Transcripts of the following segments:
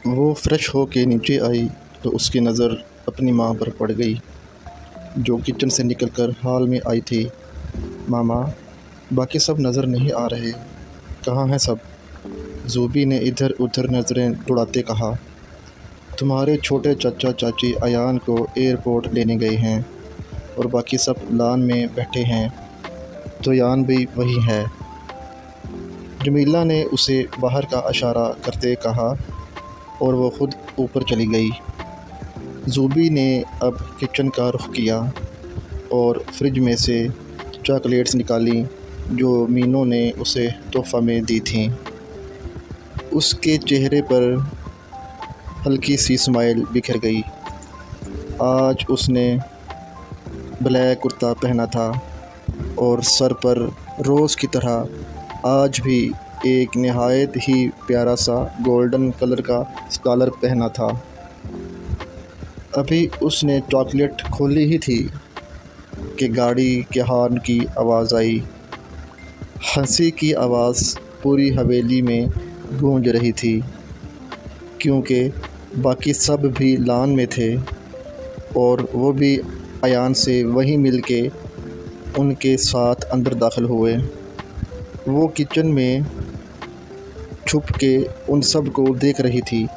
وہ فریش ہو کے نیچے آئی تو اس کی نظر اپنی ماں پر پڑ گئی جو کچن سے نکل کر ہال میں آئی تھی۔ ماما، باقی سب نظر نہیں آ رہے، کہاں ہیں سب؟ زوبی نے ادھر ادھر نظریں دوڑاتے کہا۔ تمہارے چھوٹے چچا چاچی ایان کو ایئرپورٹ لینے گئے ہیں اور باقی سب لان میں بیٹھے ہیں، تو ایان بھی وہی ہے۔ جمیلہ نے اسے باہر کا اشارہ کرتے کہا اور وہ خود اوپر چلی گئی۔ زوبی نے اب کچن کا رخ کیا اور فریج میں سے چاکلیٹس نکالیں جو مینو نے اسے تحفہ میں دی تھیں۔ اس کے چہرے پر ہلکی سی اسمائل بکھر گئی۔ آج اس نے بلیک کرتا پہنا تھا اور سر پر روز کی طرح آج بھی ایک نہایت ہی پیارا سا گولڈن کلر کا اسکارف پہنا تھا۔ ابھی اس نے چاکلیٹ کھولی ہی تھی کہ گاڑی کے ہارن کی آواز آئی۔ ہنسی کی آواز پوری حویلی میں گونج رہی تھی کیونکہ باقی سب بھی لان میں تھے اور وہ بھی ایان سے وہیں مل کے ان کے ساتھ اندر داخل ہوئے۔ وہ کچن میں چھپ کے ان سب کو دیکھ رہی تھی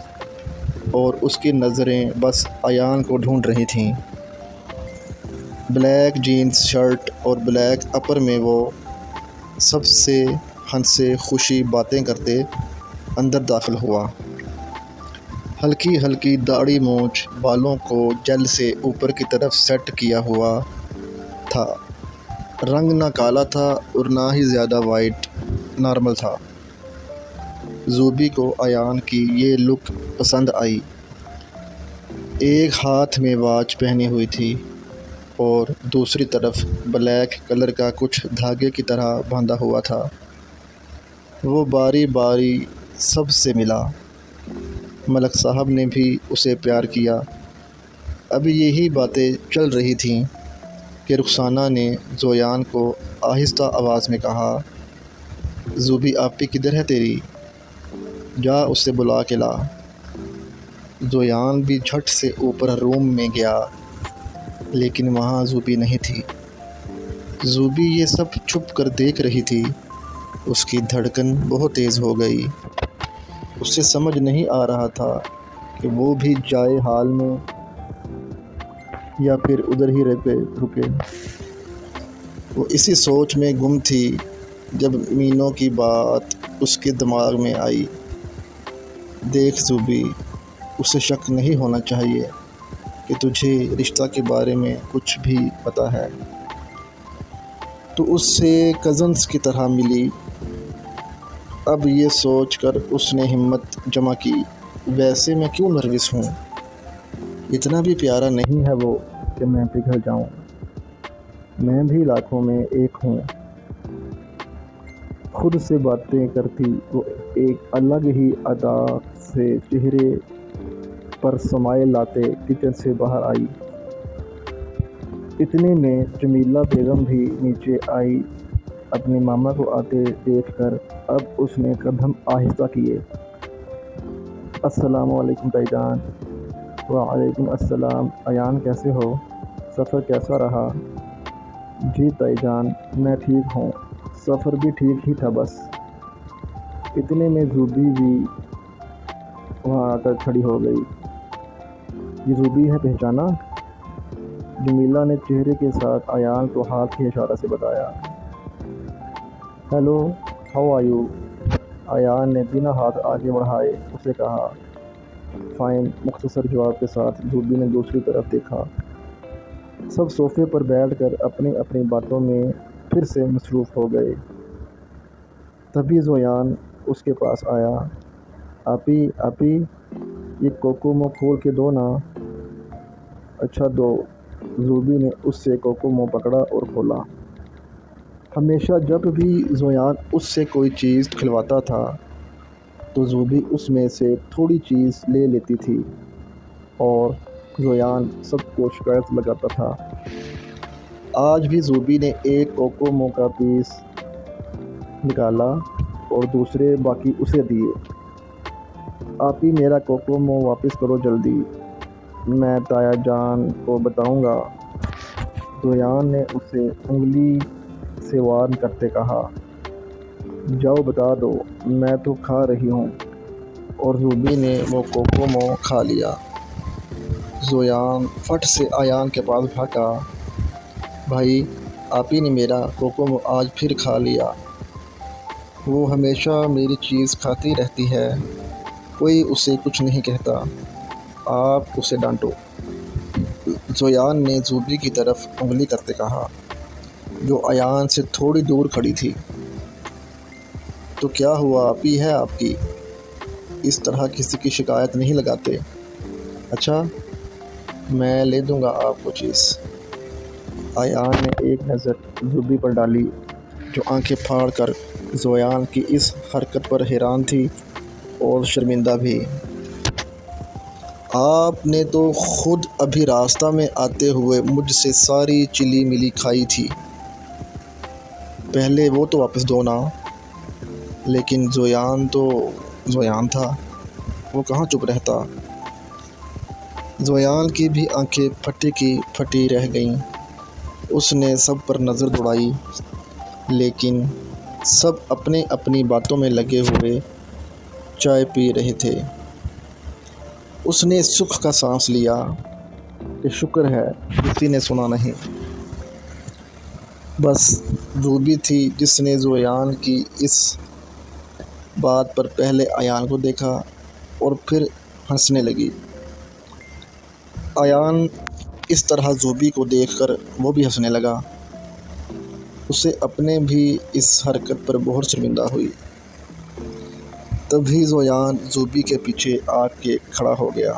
اور اس کی نظریں بس ایان کو ڈھونڈ رہی تھیں۔ بلیک جینز شرٹ اور بلیک اپر میں وہ سب سے ہنسے خوشی باتیں کرتے اندر داخل ہوا۔ ہلکی ہلکی داڑھی مونچھ بالوں کو جیل سے اوپر کی طرف سیٹ کیا ہوا تھا۔ رنگ نہ کالا تھا اور نہ ہی زیادہ وائٹ، نارمل تھا۔ زوبی کو ایان کی یہ لک پسند آئی۔ ایک ہاتھ میں واچ پہنی ہوئی تھی اور دوسری طرف بلیک کلر کا کچھ دھاگے کی طرح باندھا ہوا تھا۔ وہ باری باری سب سے ملا۔ ملک صاحب نے بھی اسے پیار کیا۔ اب یہی باتیں چل رہی تھیں کہ رخسانہ نے زویان کو آہستہ آواز میں کہا، زوبی آپی کدھر ہے تیری؟ جا اسے بلا کے لا۔ زویان بھی جھٹ سے اوپر روم میں گیا لیکن وہاں زوبی نہیں تھی۔ زوبی یہ سب چھپ کر دیکھ رہی تھی۔ اس کی دھڑکن بہت تیز ہو گئی۔ اسے سمجھ نہیں آ رہا تھا کہ وہ بھی جائے ہال میں یا پھر ادھر ہی رکے۔ وہ اسی سوچ میں گم تھی جب مینو کی بات اس کے دماغ میں آئی، دیکھ زوبی، اسے شک نہیں ہونا چاہیے کہ تجھے رشتہ کے بارے میں کچھ بھی پتہ ہے۔ تو اس سے کزنز کی طرح ملی۔ اب یہ سوچ کر اس نے ہمت جمع کی، ویسے میں کیوں نروس ہوں؟ اتنا بھی پیارا نہیں ہے وہ کہ میں پگھل جاؤں۔ میں بھی لاکھوں میں ایک ہوں۔ خود سے باتیں کرتی وہ ایک الگ ہی ادا سے چہرے پر اسمائل لاتے کچن سے باہر آئی۔ اتنے میں جمیلہ بیگم بھی نیچے آئی۔ اپنی ماما کو آتے دیکھ کر اب اس نے قدم آہستہ کیے۔ السلام علیکم تائی جان۔ وعلیکم السلام۔ ایان کیسے ہو؟ سفر کیسا رہا؟ جی تائی جان، میں ٹھیک ہوں، سفر بھی ٹھیک ہی تھا بس۔ اتنے میں زوبی بھی وہاں آ کر کھڑی ہو گئی۔ یہ زوبی ہے، پہچانا؟ جمیلہ نے چہرے کے ساتھ ایان کو ہاتھ کے اشارے سے بتایا۔ Hello, how are you? Ayaan نے بنا ہاتھ آگے بڑھائے اسے کہا۔ فائن، مختصر جواب کے ساتھ زوبی نے دوسری طرف دیکھا۔ سب صوفے پر بیٹھ کر اپنی اپنی باتوں میں پھر سے مصروف ہو گئے۔ تبھی زویان اس کے پاس آیا۔ آپی آپی، یہ کوکومو کھول کے دو نا۔ اچھا دو۔ زوبی نے اس سے کوکومو پکڑا اور کھولا۔ ہمیشہ جب بھی زویان اس سے کوئی چیز کھلواتا تھا تو زوبی اس میں سے تھوڑی چیز لے لیتی تھی اور زویان سب کو شکایت لگاتا تھا۔ آج بھی زوبی نے ایک کوکومو کا پیس نکالا اور دوسرے باقی اسے دیے۔ آپ ہی میرا کوکومو واپس کرو جلدی، میں تایا جان کو بتاؤں گا۔ زویان نے اسے انگلی سے وارن کرتے کہا، جاؤ بتا دو، میں تو کھا رہی ہوں۔ اور زوبی نے وہ کوکومو کھا لیا۔ زویان فٹ سے ایان کے پاس بھاگا، بھائی آپ ہی نے میرا کوکومو آج پھر کھا لیا۔ وہ ہمیشہ میری چیز کھاتی رہتی ہے، کوئی اسے کچھ نہیں کہتا، آپ اسے ڈانٹو۔ زویان نے زوبی کی طرف انگلی کرتے کہا، جو ایان سے تھوڑی دور کھڑی تھی۔ تو کیا ہوا آپی ہے آپ کی؟ اس طرح کسی کی شکایت نہیں لگاتے۔ اچھا میں لے دوں گا آپ کو چیز۔ ایان نے ایک نظر زوبی پر ڈالی، جو آنکھیں پھاڑ کر زویان کی اس حرکت پر حیران تھی اور شرمندہ بھی۔ آپ نے تو خود ابھی راستہ میں آتے ہوئے مجھ سے ساری چلی ملی کھائی تھی، پہلے وہ تو واپس دو نا۔ لیکن زویان تو زویان تھا، وہ کہاں چپ رہتا۔ زویان کی بھی آنکھیں پھٹی کی پھٹی رہ گئیں۔ اس نے سب پر نظر دوڑائی، لیکن سب اپنی اپنی باتوں میں لگے ہوئے چائے پی رہے تھے۔ اس نے سکھ کا سانس لیا کہ شکر ہے کسی نے سنا نہیں۔ بس زوبی تھی جس نے زویان کی اس بات پر پہلے ایان کو دیکھا اور پھر ہنسنے لگی۔ ایان اس طرح زوبی کو دیکھ کر وہ بھی ہنسنے لگا۔ اسے اپنے بھی اس حرکت پر بہت شرمندہ ہوئی۔ تبھی زویان زوبی کے پیچھے آ کے کھڑا ہو گیا۔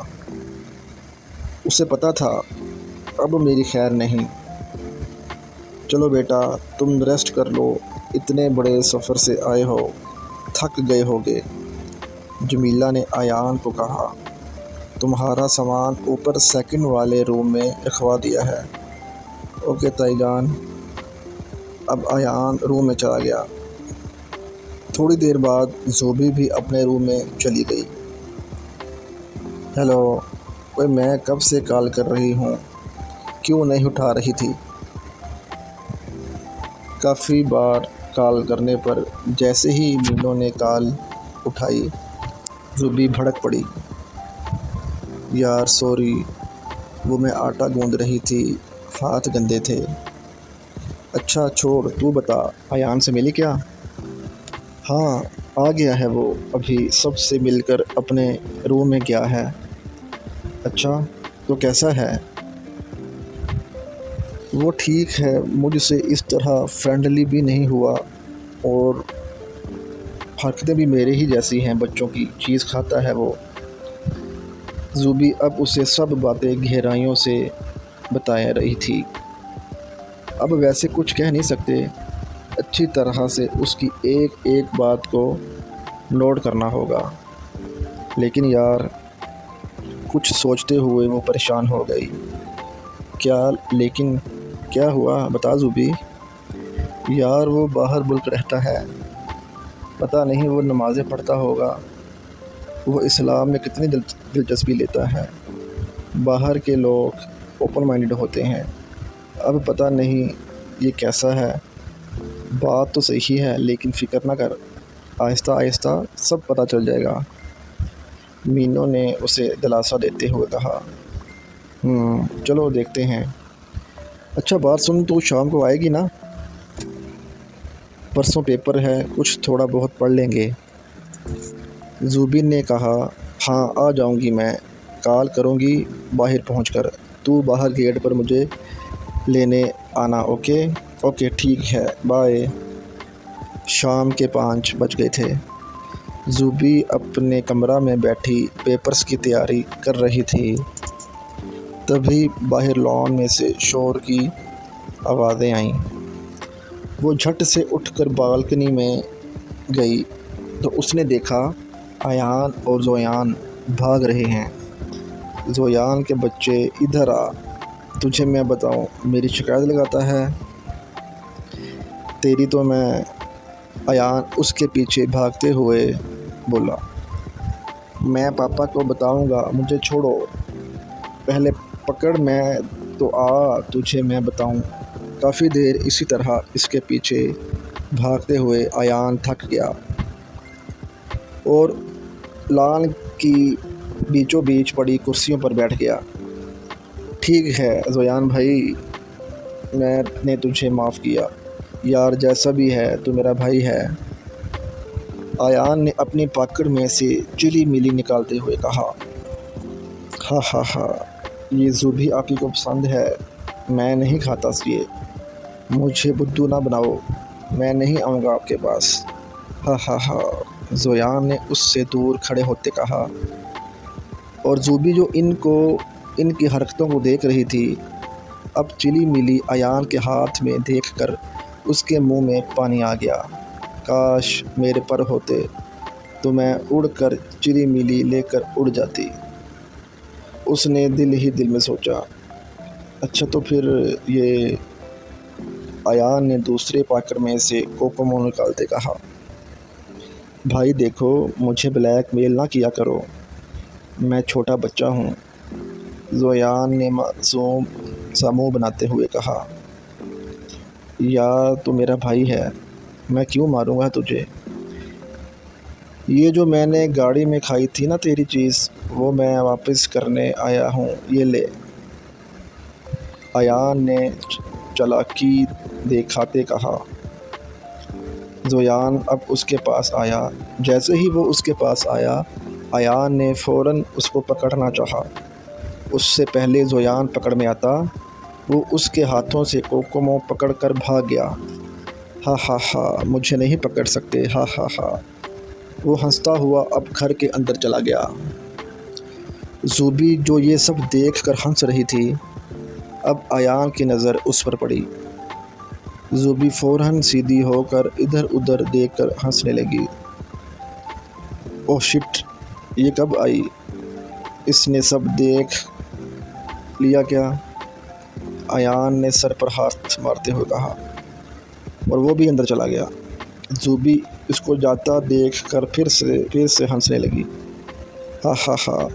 اسے پتہ تھا اب میری خیر نہیں۔ چلو بیٹا تم ریسٹ کر لو، اتنے بڑے سفر سے آئے ہو، تھک گئے ہوگے۔ جمیلہ نے ایان کو کہا، تمہارا سامان اوپر سیکنڈ والے روم میں رکھوا دیا ہے۔ اوکے تائی جان۔ اب ایان روم میں چلا گیا۔ تھوڑی دیر بعد زوبی بھی اپنے روم میں چلی گئی۔ ہیلو، اوے میں کب سے کال کر رہی ہوں، کیوں نہیں اٹھا رہی تھی؟ کافی بار کال کرنے پر جیسے ہی مینو نے کال اٹھائی، زوبی بھڑک پڑی، یار سوری، وہ میں آٹا گوندھ رہی تھی، ہاتھ گندے تھے۔ اچھا چھوڑ، تو بتا ایان سے ملی کیا؟ ہاں آ گیا ہے، وہ ابھی سب سے مل کر اپنے روم میں گیا ہے۔ اچھا تو کیسا ہے؟ وہ ٹھیک ہے، مجھ سے اس طرح فرینڈلی بھی نہیں ہوا اور حرکتیں بھی میرے ہی جیسی ہیں، بچوں کی چیز کھاتا ہے وہ۔ زوبی اب اسے سب باتیں گہرائیوں سے بتا رہی تھی۔ اب ویسے کچھ کہہ نہیں سکتے، اچھی طرح سے اس کی ایک ایک بات کو نوٹ کرنا ہوگا۔ لیکن یار، کچھ سوچتے ہوئے وہ پریشان ہو گئی۔ لیکن کیا ہوا بتا زوبی؟ یار وہ باہر ملک رہتا ہے، پتہ نہیں وہ نمازیں پڑھتا ہوگا، وہ اسلام میں کتنی دلچسپی لیتا ہے۔ باہر کے لوگ اوپن مائنڈڈ ہوتے ہیں، اب پتہ نہیں یہ کیسا ہے۔ بات تو صحیح ہے، لیکن فکر نہ کر، آہستہ آہستہ سب پتہ چل جائے گا، مینو نے اسے دلاسا دیتے ہوئے کہا۔ چلو دیکھتے ہیں۔ اچھا بات سن، تو شام کو آئے گی نا؟ پرسوں پیپر ہے، کچھ تھوڑا بہت پڑھ لیں گے۔ زوبی نے کہا، ہاں آ جاؤں گی، میں کال کروں گی باہر پہنچ کر، تو باہر گیٹ پر مجھے لینے آنا، اوکے؟ اوکے ٹھیک ہے، بائے۔ شام کے 5 بج گئے تھے۔ زوبی اپنے کمرہ میں بیٹھی پیپرز کی تیاری کر رہی تھی۔ تبھی باہر لان میں سے شور کی آوازیں آئیں۔ وہ جھٹ سے اٹھ کر بالکنی میں گئی تو اس نے دیکھا ایان اور زویان بھاگ رہے ہیں۔ زویان کے بچے، ادھر آ، تجھے میں بتاؤں، میری شکایت لگاتا ہے تیری تو میں۔ ایان اس کے پیچھے بھاگتے ہوئے بولا۔ میں پاپا کو بتاؤں گا، مجھے چھوڑو، پہلے پکڑ میں تو آ، تجھے میں بتاؤں۔ کافی دیر اسی طرح اس کے پیچھے بھاگتے ہوئے ایان تھک گیا اور لان کی بیچوں بیچ پڑی کرسیوں پر بیٹھ گیا۔ ٹھیک ہے زویان بھائی، میں نے تجھے معاف کیا یار، جیسا بھی ہے تو میرا بھائی ہے۔ ایان نے اپنی پاکٹ میں سے چلی ملی نکالتے ہوئے کہا۔ ہاں ہاں ہاں، یہ زوبی آپ ہی کو پسند ہے، میں نہیں کھاتا یہ، مجھے بدھو نہ بناؤ، میں نہیں آؤں گا آپ کے پاس۔ ہاں ہاں ہاں، زویان نے اس سے دور کھڑے ہوتے کہا، اور زوبی جو ان کی حرکتوں کو دیکھ رہی تھی، اب چلی ملی ایان کے ہاتھ میں دیکھ کر اس کے منہ میں پانی آ گیا۔ کاش میرے پر ہوتے تو میں اڑ کر چلی ملی لے کر اڑ جاتی، اس نے دل ہی دل میں سوچا۔ اچھا تو پھر یہ، ایان نے دوسرے پاکٹ میں سے کوکومو نکالتے کہا۔ بھائی دیکھو، مجھے بلیک میل نہ کیا کرو، میں چھوٹا بچہ ہوں، زویان نے معصوم سا منہ بناتے ہوئے کہا۔ یار تو میرا بھائی ہے، میں کیوں ماروں گا تجھے؟ یہ جو میں نے گاڑی میں کھائی تھی نا تیری چیز، وہ میں واپس کرنے آیا ہوں، یہ لے۔ ایان نے چالاکی دکھاتے کہا۔ زویان اب اس کے پاس آیا۔ جیسے ہی وہ اس کے پاس آیا، ایان نے فوراً اس کو پکڑنا چاہا۔ اس سے پہلے زویان پکڑ میں آتا، وہ اس کے ہاتھوں سے کوکومو پکڑ کر بھاگ گیا۔ ہاں ہاں ہاں، مجھے نہیں پکڑ سکتے، ہاں ہاں ہاں، وہ ہنستا ہوا اب گھر کے اندر چلا گیا۔ زوبی جو یہ سب دیکھ کر ہنس رہی تھی، اب ایان کی نظر اس پر پڑی۔ زوبی فوراً سیدھی ہو کر ادھر ادھر دیکھ کر ہنسنے لگی۔ اوہ شٹ، یہ کب آئی؟ اس نے سب دیکھ لیا کیا؟ ایان نے سر پر ہاتھ مارتے ہوئے کہا، اور وہ بھی اندر چلا گیا۔ زوبی اس کو جاتا دیکھ کر پھر سے ہنسنے لگی۔ ہاں ہاں ہاں،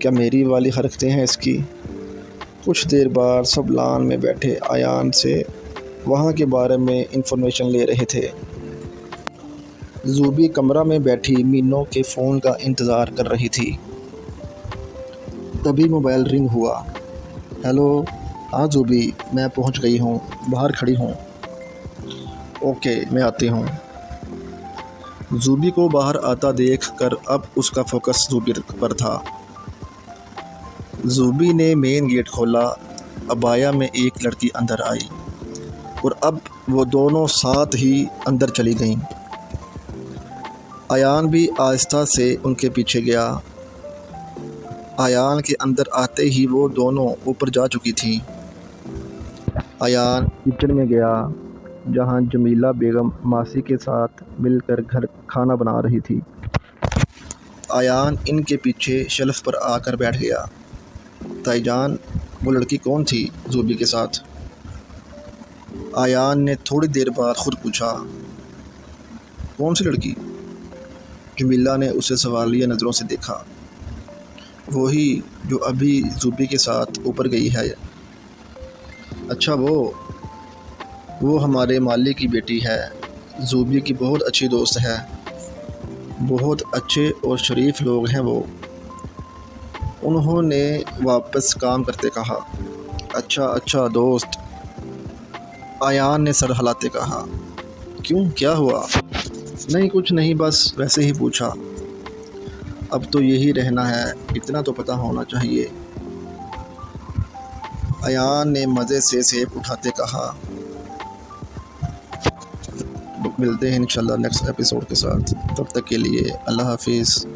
کیا میری والی حرکتیں ہیں اس کی؟ کچھ دیر بعد سب لان میں بیٹھے ایان سے وہاں کے بارے میں انفارمیشن لے رہے تھے۔ زوبی کمرہ میں بیٹھی مینو کے فون کا انتظار کر رہی تھی۔ تبھی موبائل رنگ ہوا۔ ہیلو، ہاں زوبی، میں پہنچ گئی ہوں، باہر کھڑی ہوں۔ اوکے، میں آتی ہوں۔ زوبی کو باہر آتا دیکھ کر اب اس کا فوکس زوبی پر تھا۔ زوبی نے مین گیٹ کھولا، عبایا میں ایک لڑکی اندر آئی، اور اب وہ دونوں ساتھ ہی اندر چلی گئیں۔ ایان بھی آہستہ سے ان کے پیچھے گیا۔ ایان کے اندر آتے ہی وہ دونوں اوپر جا چکی تھیں۔ ایان کچن میں گیا، جہاں جمیلہ بیگم ماسی کے ساتھ مل کر کھانا بنا رہی تھی۔ ایان ان کے پیچھے شیلف پر آ کر بیٹھ گیا۔ تائی جان، وہ لڑکی کون تھی زوبی کے ساتھ؟ ایان نے تھوڑی دیر بعد خود پوچھا۔ کون سی لڑکی؟ جمیلہ نے اسے سوالیہ نظروں سے دیکھا۔ وہی جو ابھی زوبی کے ساتھ اوپر گئی ہے۔ اچھا، وہ ہمارے مالی کی بیٹی ہے، زوبی کی بہت اچھی دوست ہے، بہت اچھے اور شریف لوگ ہیں وہ، انہوں نے واپس کام کرتے کہا۔ اچھا دوست، ایان نے سر ہلاتے کہا۔ کیوں، کیا ہوا؟ نہیں کچھ نہیں، بس ویسے ہی پوچھا، اب تو یہی رہنا ہے، اتنا تو پتہ ہونا چاہیے۔ ایان نے مزے سے سیب اٹھاتے کہا۔ ملتے ہیں انشاءاللہ نیکسٹ ایپیسوڈ کے ساتھ، تب تک کے لیے اللہ حافظ۔